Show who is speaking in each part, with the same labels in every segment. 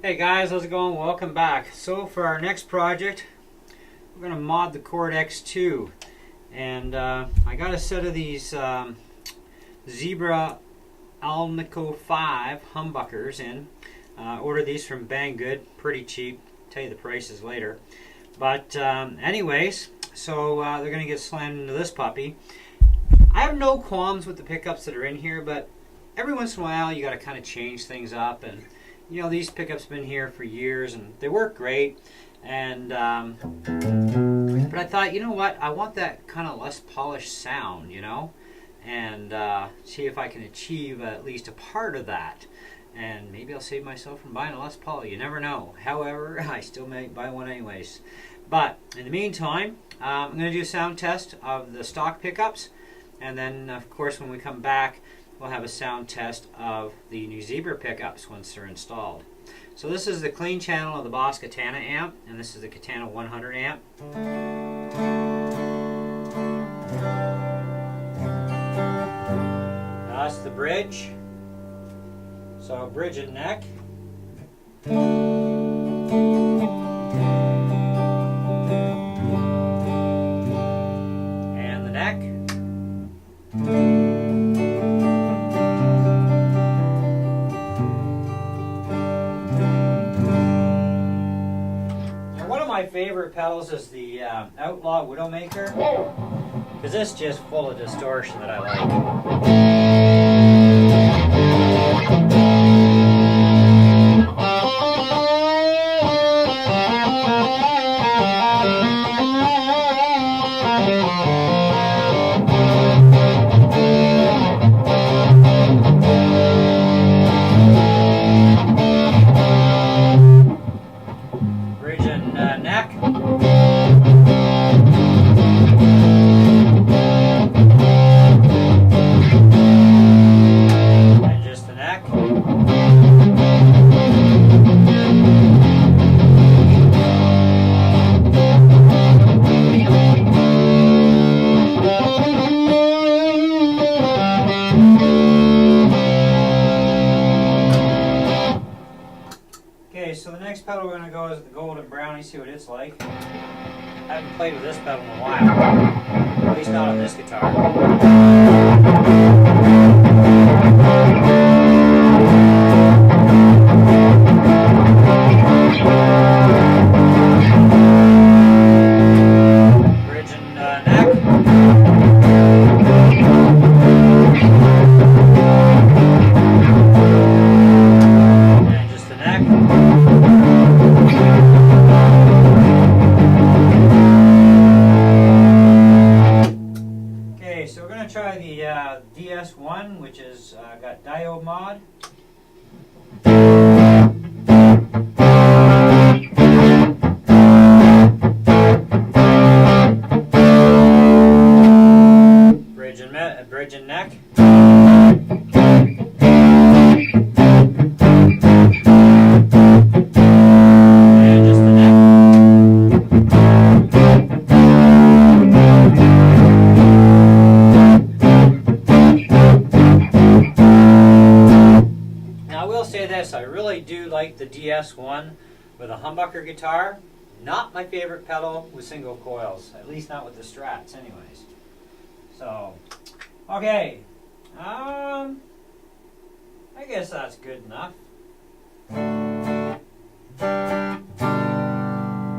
Speaker 1: Hey guys, how's it going? Welcome back. So for our next project, we're going to mod the Cort X2. And I got a set of these Zebra Alnico 5 humbuckers in. Ordered these from Banggood, pretty cheap. Tell you the prices later. But anyways, so they're going to get slammed into this puppy. I have no qualms with the pickups that are in here, but every once in a while you got to kind of change things up. And you know, these pickups have been here for years and they work great. And but I thought, you know what, I want that kind of less polished sound, you know, and see if I can achieve at least a part of that. And maybe I'll save myself from buying a Les Paul. You never know. However, I still may buy one anyways. But in the meantime, I'm going to do a sound test of the stock pickups. And then, of course, when we come back, we'll have a sound test of the new Zebra pickups once they're installed. So this is the clean channel of the Boss Katana amp, and this is the Katana 100 amp. Now that's the bridge. So bridge and neck. And the neck. My favorite pedals is the Outlaw Widowmaker, because it's just full of distortion that I like. Neck. And just the neck. Okay, so the next pedal we're going to go is the Golden Brownie, see what it's like. I haven't played with this pedal in a while, at least not on this guitar. Bridge and neck. And just the neck. So we're going to try the DS1, which is got diode mod. Bridge and neck. And just the neck. I really do like the DS1 with a humbucker guitar. Not my favorite pedal with single coils, at least not with the Strats anyways. So, okay. I guess that's good enough.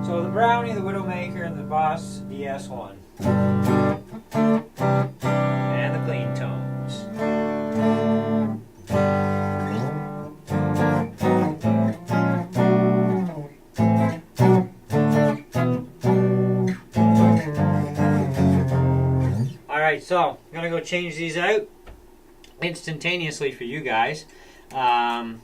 Speaker 1: So the Brownie, the Widowmaker, and the Boss DS1. And the clean tones. Alright, so I'm going to go change these out instantaneously for you guys. Well,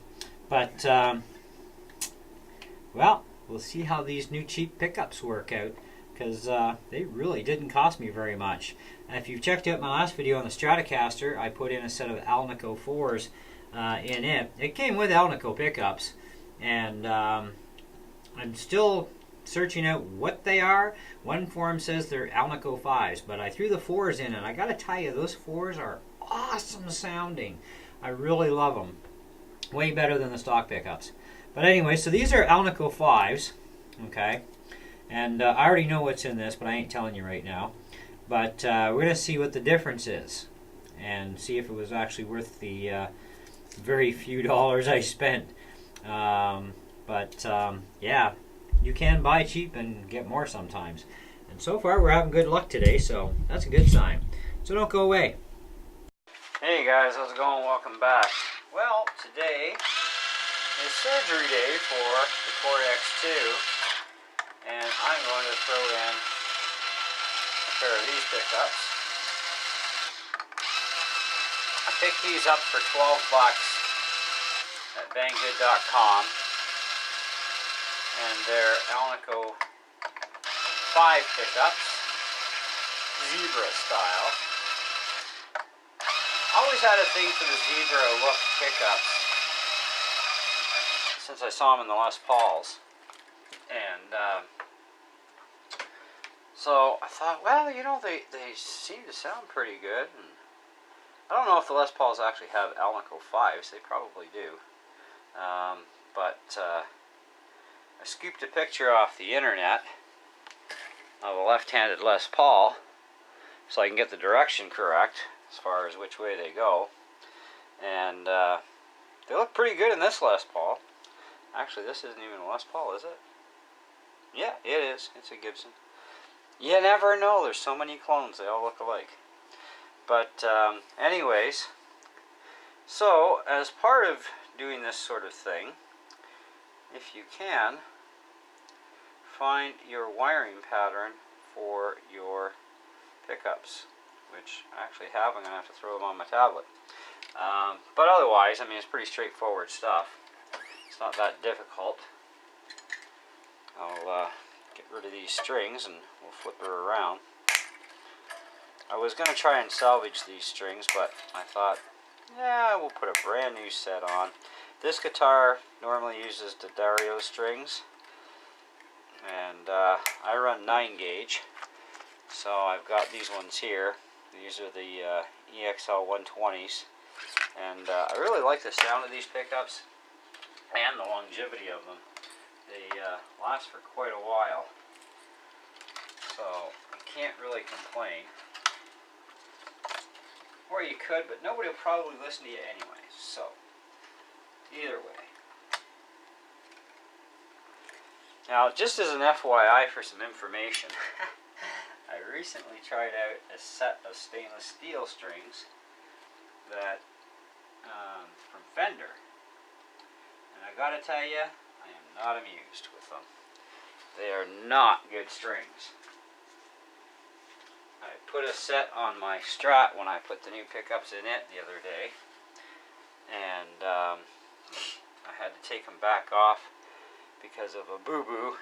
Speaker 1: we'll see how these new cheap pickups work out, because they really didn't cost me very much. And if you've checked out my last video on the Stratocaster, I put in a set of Alnico 4s in it. It came with Alnico pickups, and I'm still searching out what they are. One forum says they're Alnico 5s, but I threw the 4s in, and I gotta tell you, those 4s are awesome sounding. I really love them. Way better than the stock pickups. But anyway, so these are Alnico 5s, okay? And I already know what's in this, but I ain't telling you right now. But we're going to see what the difference is and see if it was actually worth the very few dollars I spent. Yeah, you can buy cheap and get more sometimes. And so far we're having good luck today, so that's a good sign. So don't go away. Hey guys, how's it going? Welcome back. Well, today is surgery day for the Cort X2, and I'm going to throw in a pair of these pickups. I picked these up for 12 bucks at banggood.com, and they're Alnico 5 pickups, zebra style. Always had a thing for the zebra look pickups since I saw them in the Les Pauls, and so I thought, well, you know, they seem to sound pretty good. And I don't know if the Les Pauls actually have Alnico 5s. They probably do. I scooped a picture off the internet of a left-handed Les Paul so I can get the direction correct as far as which way they go. And they look pretty good in this Les Paul. Actually, this isn't even a Les Paul, is it? Yeah, it is. It's a Gibson. You never know. There's so many clones. They all look alike. But anyways, so as part of doing this sort of thing, if you can, find your wiring pattern for your pickups, which I actually have. I'm going to have to throw them on my tablet. But otherwise, I mean, it's pretty straightforward stuff. It's not that difficult. I'll get rid of these strings and we'll flip her around. I was going to try and salvage these strings, but I thought, yeah, we'll put a brand new set on. This guitar normally uses the Dario strings, and I run 9 gauge, so I've got these ones here. These are the EXL 120s, and I really like the sound of these pickups and the longevity of them. They last for quite a while, so I can't really complain. Or you could, but nobody will probably listen to you anyway, so either way. Now, just as an FYI for some information, I recently tried out a set of stainless steel strings that from Fender, and I gotta tell you, I am not amused with them. They are not good strings. I put a set on my Strat when I put the new pickups in it the other day, and I had to take them back off because of a boo-boo,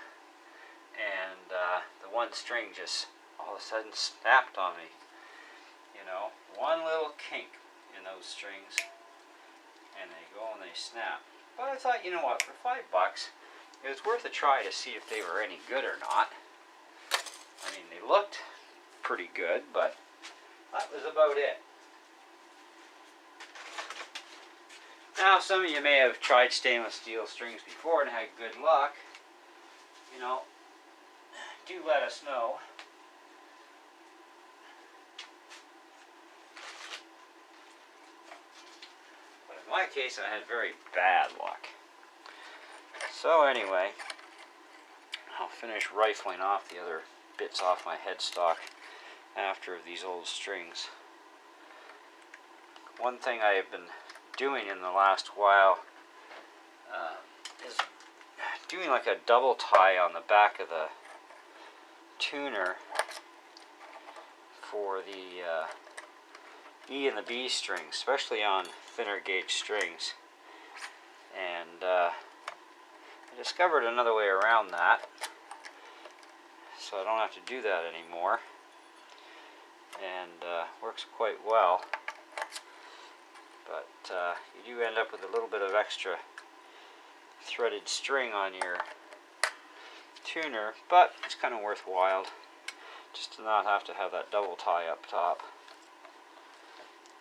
Speaker 1: and the one string just all of a sudden snapped on me. You know, one little kink in those strings, and they go and they snap. But I thought, you know what, for $5, it was worth a try to see if they were any good or not. I mean, they looked pretty good, but that was about it. Now, some of you may have tried stainless steel strings before and had good luck. You know, do let us know. But in my case, I had very bad luck. So anyway, I'll finish rifling off the other bits off my headstock after these old strings. One thing I have been doing in the last while is doing like a double tie on the back of the tuner for the E and the B strings, especially on thinner gauge strings. And I discovered another way around that, so I don't have to do that anymore, and works quite well. But you do end up with a little bit of extra threaded string on your tuner, but it's kind of worthwhile just to not have to have that double tie up top.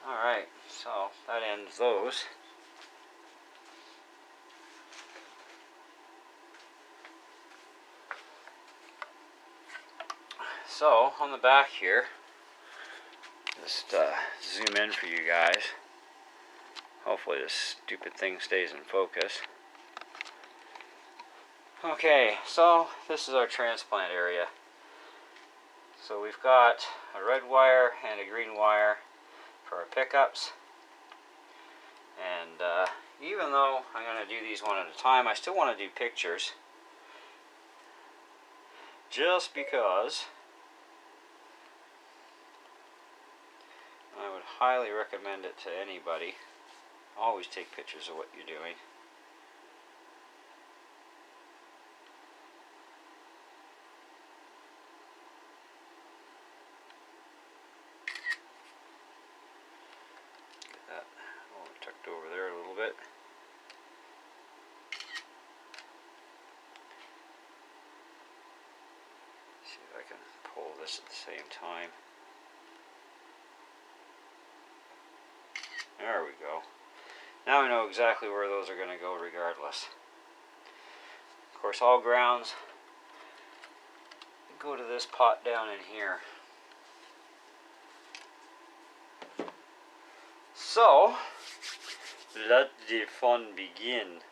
Speaker 1: Alright, so that ends those. So on the back here, just zoom in for you guys. Hopefully this stupid thing stays in focus. Okay, so this is our transplant area. So we've got a red wire and a green wire for our pickups. And even though I'm going to do these one at a time, I still want to do pictures. Just because I would highly recommend it to anybody. Always take pictures of what you're doing. Get that all tucked over there a little bit. See if I can pull this at the same time. There we go. Now I know exactly where those are going to go regardless. Of course, all grounds go to this pot down in here. So, let the fun begin.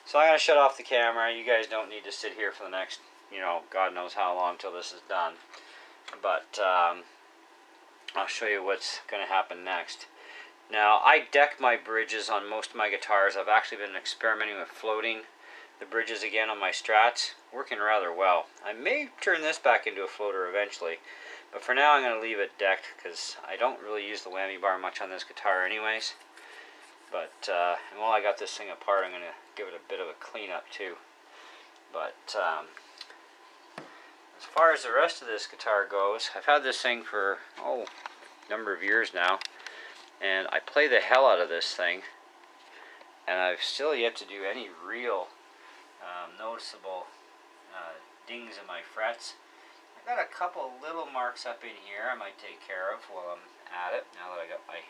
Speaker 1: So I'm going to shut off the camera. You guys don't need to sit here for the next, God knows how long till this is done. But I'll show you what's going to happen next. Now, I deck my bridges on most of my guitars. I've actually been experimenting with floating the bridges again on my Strats. Working rather well. I may turn this back into a floater eventually. But for now, I'm going to leave it decked because I don't really use the whammy bar much on this guitar anyways. But and while I got this thing apart, I'm going to give it a bit of a cleanup too. But as far as the rest of this guitar goes, I've had this thing for a number of years now. And I play the hell out of this thing, and I've still yet to do any real noticeable dings in my frets. I've got a couple little marks up in here I might take care of while I'm at it, now that I got my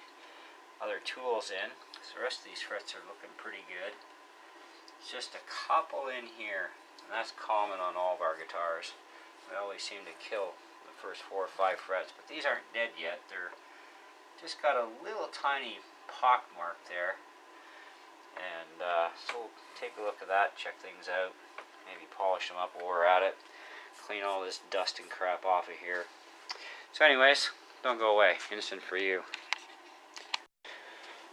Speaker 1: other tools in. So the rest of these frets are looking pretty good. It's just a couple in here, and that's common on all of our guitars. We always seem to kill the first 4 or 5 frets, but these aren't dead yet. They're just got a little tiny pock mark there, and so we'll take a look at that, check things out, maybe polish them up while we're at it, clean all this dust and crap off of here. So anyways, don't go away, instant for you.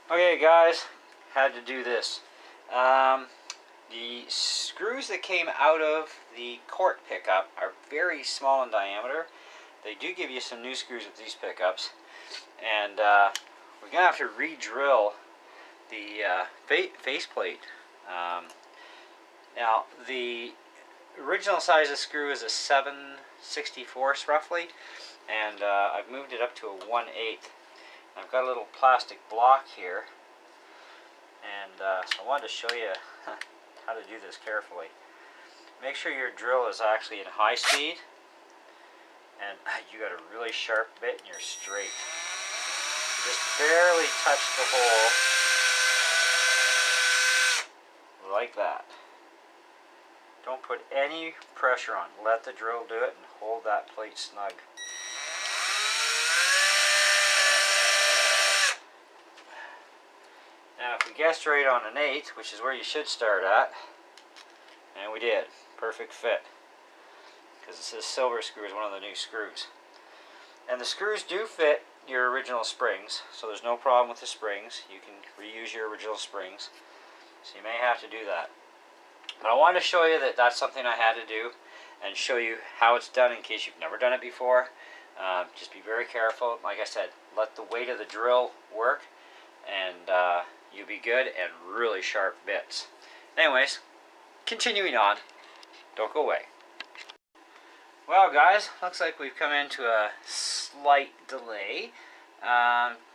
Speaker 1: Okay guys, had to do this. The screws that came out of the Cort pickup are very small in diameter. They do give you some new screws with these pickups. And we're going to have to re-drill the faceplate. Now, the original size of screw is a 7/64 roughly, and I've moved it up to a 1/8. I've got a little plastic block here, and so I wanted to show you how to do this carefully. Make sure your drill is actually in high speed, and you got a really sharp bit and you're straight. Just barely touch the hole, like that. Don't put any pressure on. Let the drill do it and hold that plate snug. Now if we guessed right on an 8, which is where you should start at, and we did, perfect fit. Because it says silver screw is one of the new screws. And the screws do fit your original springs, so there's no problem with the springs. You can reuse your original springs, so you may have to do that. But I wanted to show you that that's something I had to do, and show you how it's done in case you've never done it before. Just be very careful. Like I said, let the weight of the drill work, and you'll be good, and really sharp bits. Anyways, continuing on. Don't go away. Well guys, looks like we've come into a slight delay.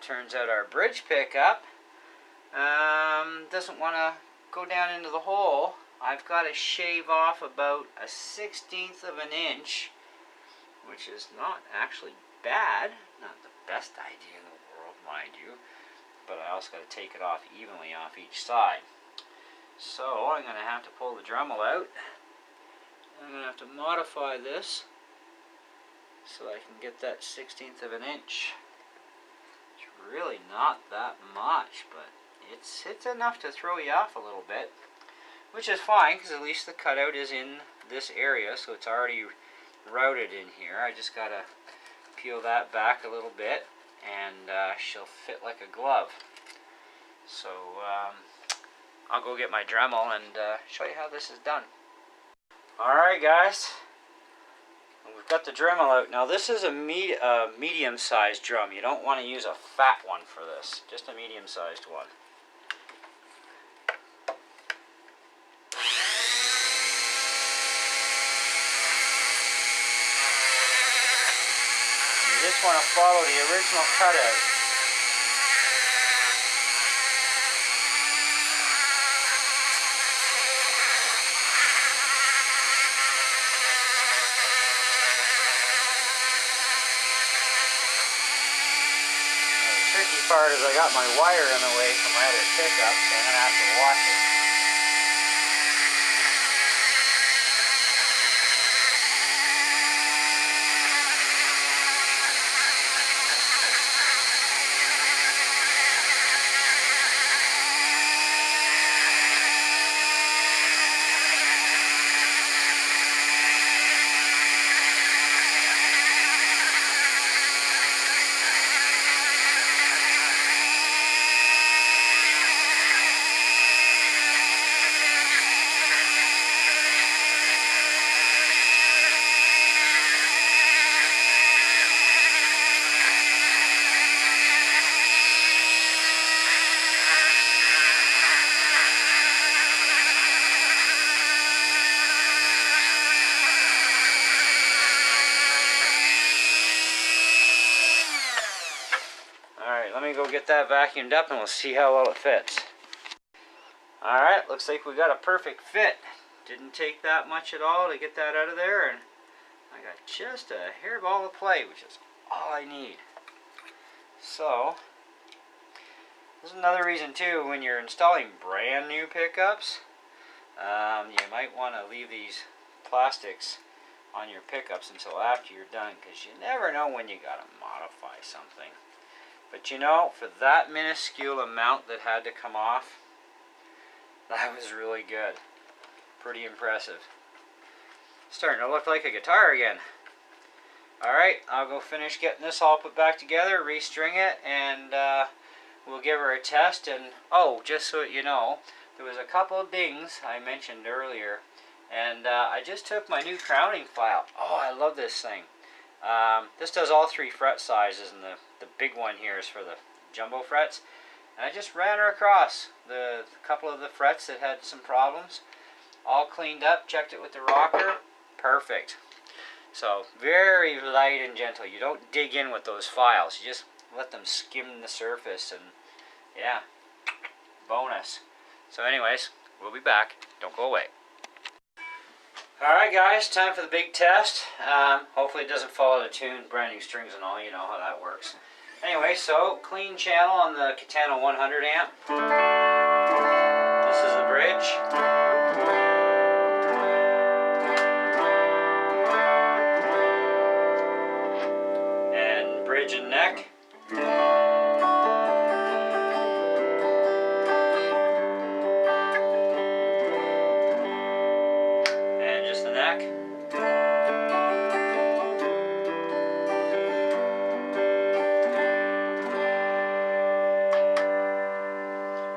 Speaker 1: Turns out our bridge pickup doesn't want to go down into the hole. I've got to shave off about a 1/16 of an inch, which is not actually bad. Not the best idea in the world, mind you. But I also got to take it off evenly off each side. So I'm going to have to pull the Dremel out. I'm going to have to modify this so I can get that 1/16 of an inch. It's really not that much, but it's enough to throw you off a little bit, which is fine because at least the cutout is in this area, so it's already routed in here. I just gotta peel that back a little bit, and she'll fit like a glove. So I'll go get my Dremel and show you how this is done. Alright guys, we've got the Dremel out. Now this is a medium-sized drum. You don't want to use a fat one for this, just a medium-sized one. You just want to follow the original cutout. The part is I got my wire in the way from my other pickup, so I'm going to have to wash it. Let me go get that vacuumed up and we'll see how well it fits. Alright, looks like we got a perfect fit. Didn't take that much at all to get that out of there, and I got just a hairball of play, which is all I need. So, this is another reason too, when you're installing brand new pickups, you might want to leave these plastics on your pickups until after you're done, because you never know when you got to modify something. But you know, for that minuscule amount that had to come off, that was really good. Pretty impressive. Starting to look like a guitar again. Alright, I'll go finish getting this all put back together, restring it, and we'll give her a test. And oh, just so you know, there was a couple of dings I mentioned earlier, and I just took my new crowning file. Oh, I love this thing. This does all 3 fret sizes, and the big one here is for the jumbo frets. And I just ran her across the couple of the frets that had some problems. All cleaned up, checked it with the rocker. Perfect. So, very light and gentle. You don't dig in with those files. You just let them skim the surface, and yeah, bonus. So anyways, we'll be back. Don't go away. Alright guys, time for the big test. Hopefully it doesn't fall out of tune, brand new strings and all, you know how that works. Anyway, so clean channel on the Katana 100 amp. This is the bridge. And bridge and neck. And just the neck.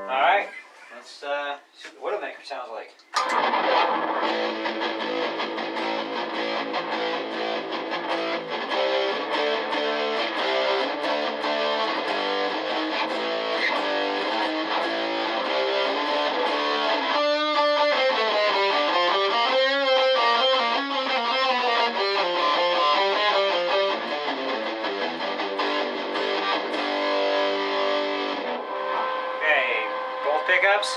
Speaker 1: Alright, let's see what a maker sounds like. Pickups.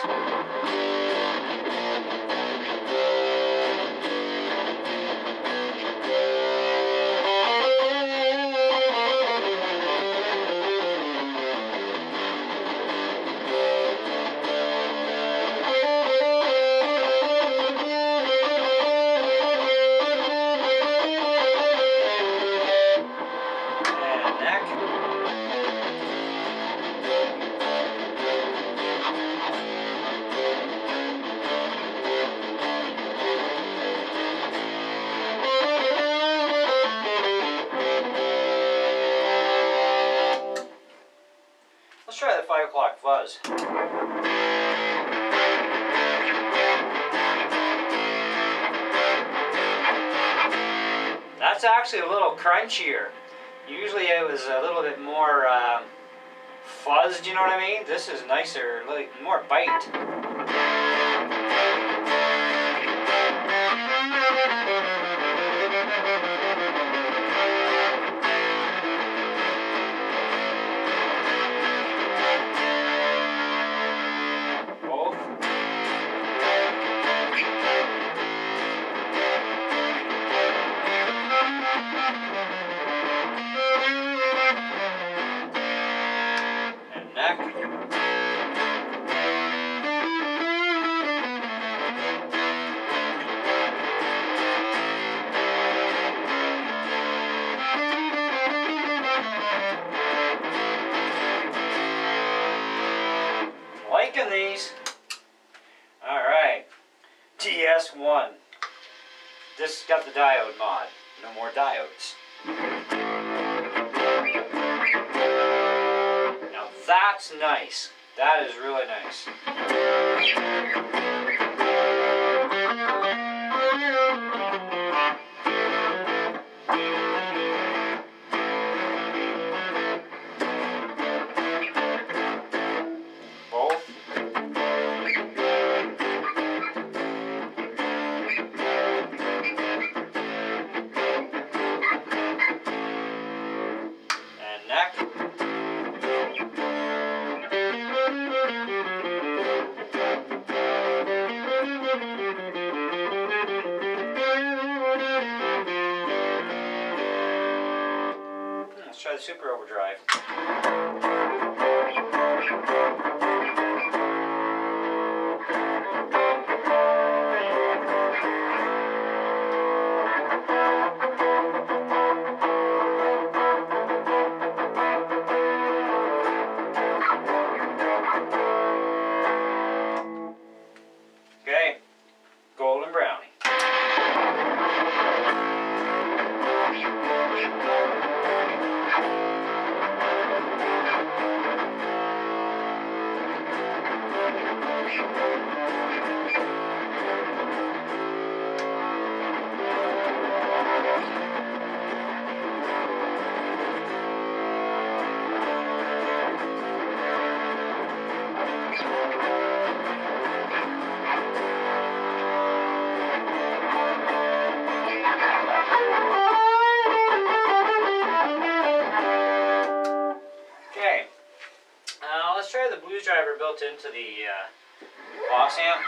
Speaker 1: fuzz. That's actually a little crunchier. Usually it was a little bit more fuzzed, you know what I mean? This is nicer, like more bite. Liking these. Alright. TS1. This got the diode mod. No more diodes. Now that's nice. That is really nice. Let's try the super overdrive. Okay, golden brownie. Let's try the blues driver built into the box amp.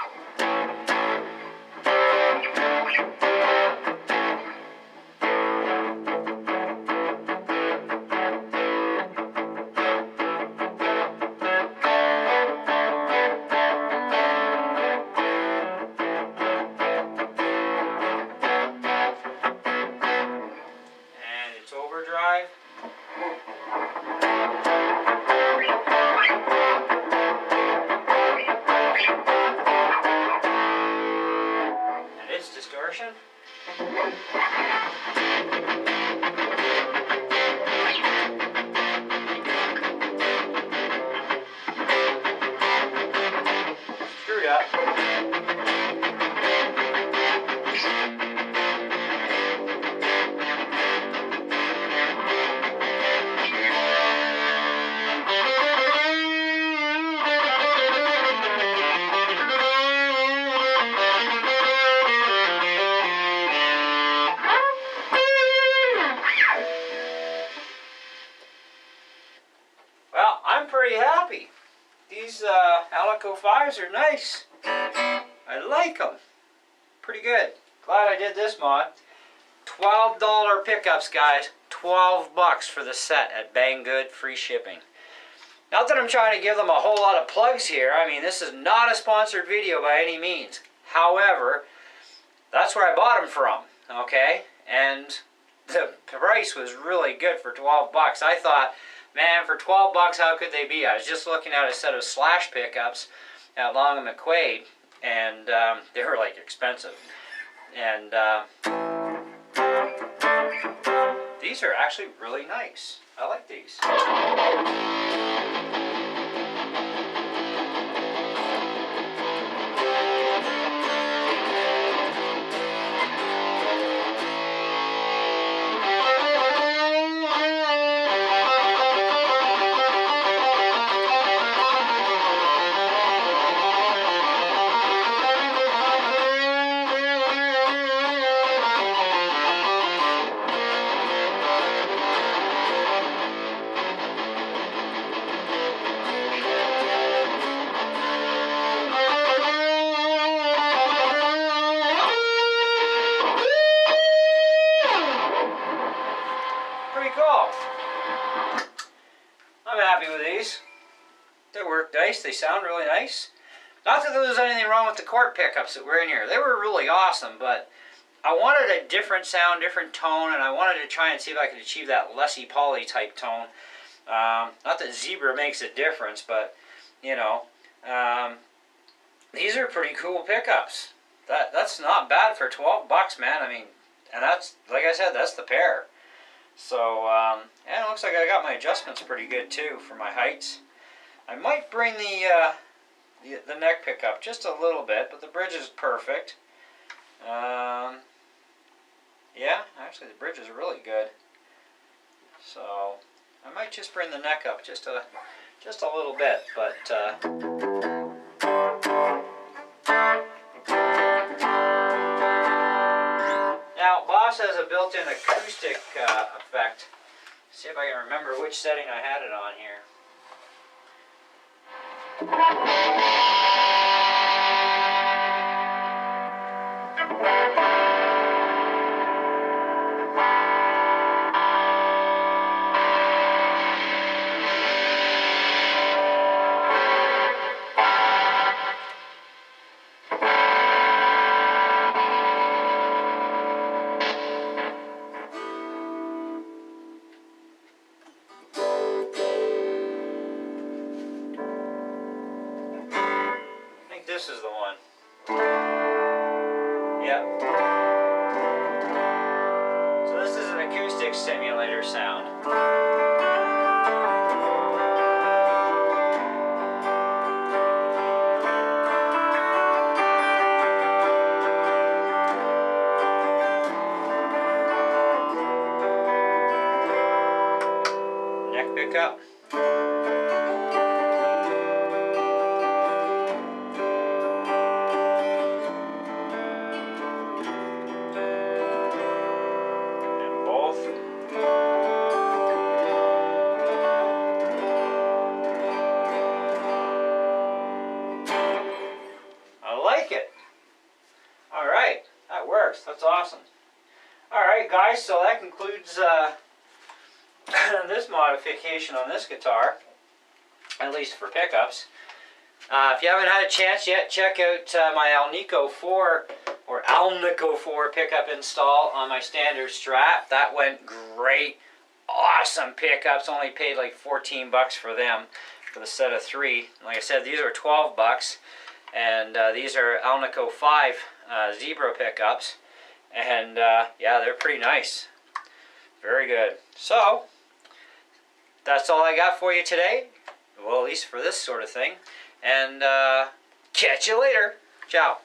Speaker 1: And it's overdrive. Distortion. Screwed up. Well, I'm pretty happy. These Alnico 5s are nice. I like them. Pretty good. Glad I did this mod. $12 pickups, guys. 12 bucks for the set at Banggood, free shipping. Not that I'm trying to give them a whole lot of plugs here. I mean, this is not a sponsored video by any means. However, that's where I bought them from, okay? And the price was really good for 12 bucks. I thought, man, for 12 bucks, how could they be? I was just looking at a set of Slash pickups at Long and McQuaid, and they were like expensive. And these are actually really nice. I like these. cool. I'm happy with these. They work nice. They sound really nice. Not that there was anything wrong with the Cort pickups that were in here. They were really awesome, but I wanted a different sound, different tone, and I wanted to try and see if I could achieve that Leslie Polly type tone. Not that Zebra makes a difference, but, you know, these are pretty cool pickups. That's not bad for 12 bucks, man. I mean, and that's, like I said, that's the pair. So, and it looks like I got my adjustments pretty good, too, for my heights. I might bring the neck pickup just a little bit, but the bridge is perfect. Yeah, actually the bridge is really good. So I might just bring the neck up just a little bit, but now Boss has a built-in acoustic effect. See if I can remember which setting I had it on here. This is the one. Yep. So this is an acoustic simulator sound. Neck pickup. That's awesome. Alright guys, so that concludes this modification on this guitar, at least for pickups. If you haven't had a chance yet, check out my Alnico 4 or Alnico 4 pickup install on my standard Strat. That went great. Awesome pickups. Only paid like 14 bucks for them for the set of 3. Like I said, these are 12 bucks, and these are Alnico 5 Zebra pickups. And yeah, they're pretty nice. Very good. So, that's all I got for you today. Well, at least for this sort of thing. And catch you later. Ciao.